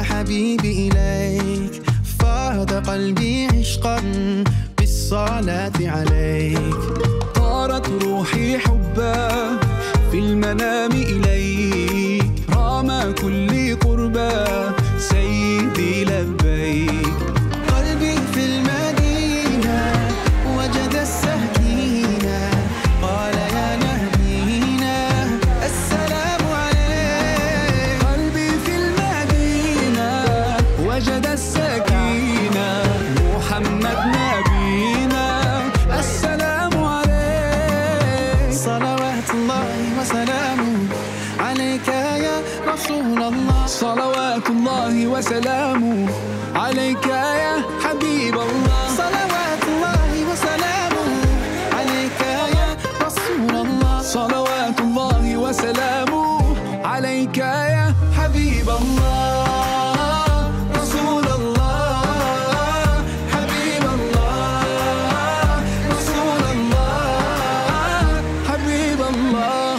يا حبيبي إليك فاض قلبي عشقا بالصلاة عليك. طارت روحي حبا في المنام إليك، رام كل قربا سيدي لبيك. قلبي في المدينة وجد السكينة قال يا نبينا السلام عليك. قلبي في المدينة وجد السكينة محمد نبينا السلام عليك. صلوات الله وسلامه عليك يا رسول الله. صلوات الله وسلامه عليك يا حبيب الله. صلوات الله وسلامه عليك يا رسول الله. صلوات الله وسلامه عليك يا حبيب الله. رسول الله حبيب الله، رسول الله حبيب الله.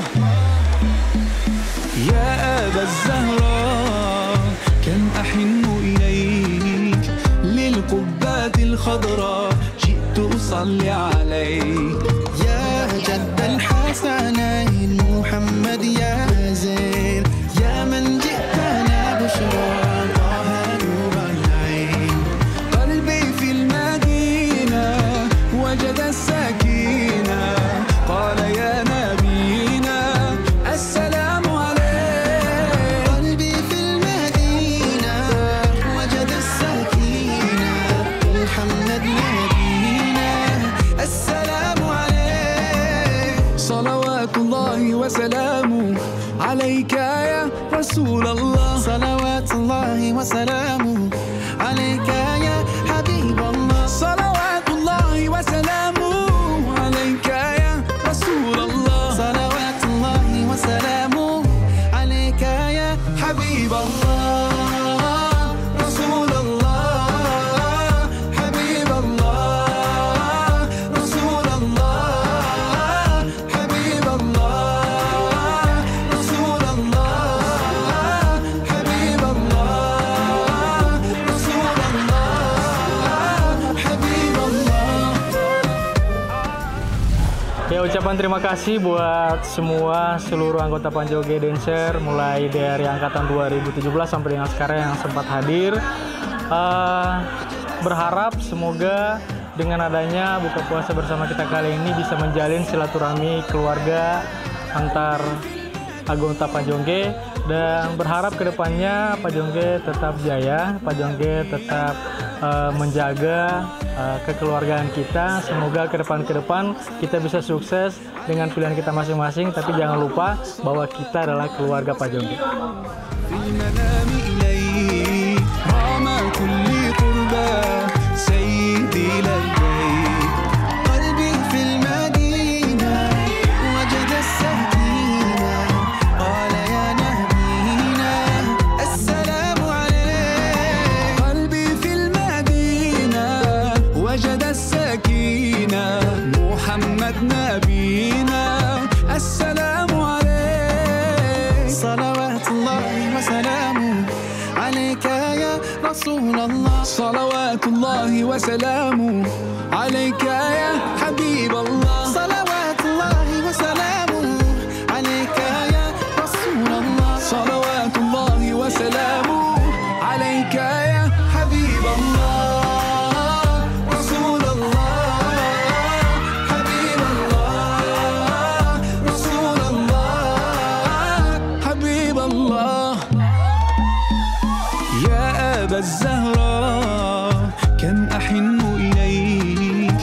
يا أبا الزهراء كم أحن إليك، للقبات الخضراء جئت أصلي عليك. يا جد الحسنين محمد يا زين، يا من جئتنا بشرى طه نور العين. قلبي في المدينة وجد السكينة قال يا نبينا السلام عليك. قلبي في المدينة وجد السكينة محمد نبينا السلام عليك. صلوات الله وسلامه عليك يا رسول الله. صلوات الله وسلامه عليك يا حبيب الله. صلوات الله وسلامه عليك يا رسول الله. صلوات الله وسلامه عليك يا حبيب الله، رسول الله حبيب الله، رسول الله حبيب الله، رسول الله حبيب الله، رسول الله حبيب الله. Ya, ucapan terima kasih buat semua seluruh anggota Panjoge Dancer mulai dari angkatan 2017 sampai dengan sekarang yang sempat hadir. Berharap semoga dengan adanya buka puasa bersama kita kali ini bisa menjalin silaturahmi keluarga antar anggota Panjoge, dan berharap kedepannya Panjoge tetap jaya, Panjoge tetap menjaga kekeluargaan kita. Semoga ke depan kita bisa sukses dengan pilihan kita masing-masing, tapi jangan lupa bahwa kita adalah keluarga Panjoge. محمد نبينا السلام عليك. صلوات الله وسلامه عليك يا رسول الله. صلوات الله وسلامه عليك يا حبيب الله. صلوات الله وسلامه عليك يا رسول الله. صلوات الله وسلامه عليك يا حبيب الله. الزهراء كم أحن إليك،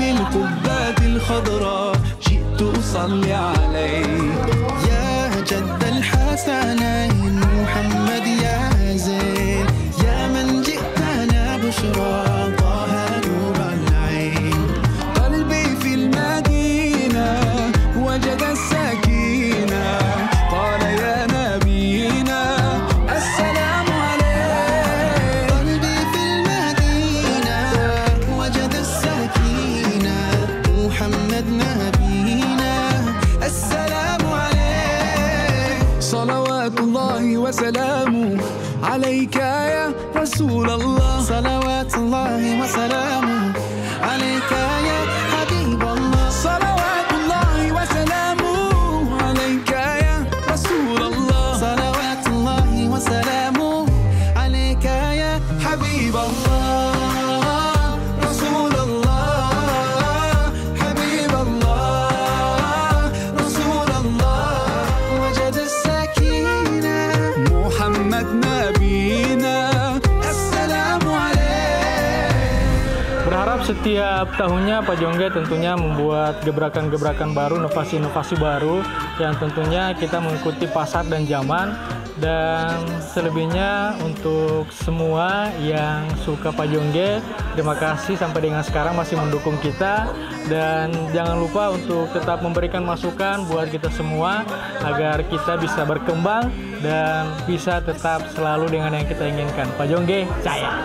للقبات الخضراء جئت أصلي عليك. يا جد الحسنين محمد يا زين، يا من جئتنا بشرى طه نور العين. قلبي في المدينة وجد السكينة قال يا نبينا السلام عليك. قلبي في المدينة وجد السكينة محمد نبينا السلام عليك. صلوات الله وسلامه عليك يا رسول الله صلوات الله وسلامه عليك يا حبيب الله صلوات الله وسلامه عليك يا رسول الله صلوات الله وسلامه عليك يا حبيب الله رسول الله حبيب الله رسول الله وجد السكينة محمد نبينا السلام عليك. Berharap setiap tahunnya Pak Jongge tentunya membuat gebrakan-gebrakan baru, inovasi-inovasi baru yang tentunya kita mengikuti pasar dan zaman. Dan selebihnya untuk semua yang suka Pak Jongge, terima kasih sampai dengan sekarang masih mendukung kita. Dan jangan lupa untuk tetap memberikan masukan buat kita semua agar kita bisa berkembang dan bisa tetap selalu dengan yang kita inginkan. Pak Jongge, jaya!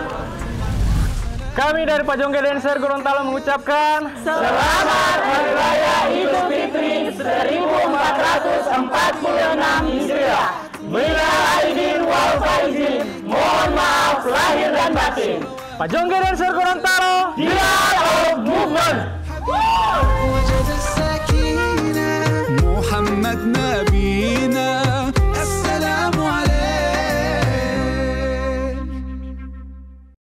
Kami dari Pak Jongge Dancer Gorontalo mengucapkan Selamat Hari Raya Idul Fitri 1446 Hijriah. Minal aidin wal faizin. Mohon maaf lahir dan batin. Pak Jongge Dancer Gorontalo, Year of Movement.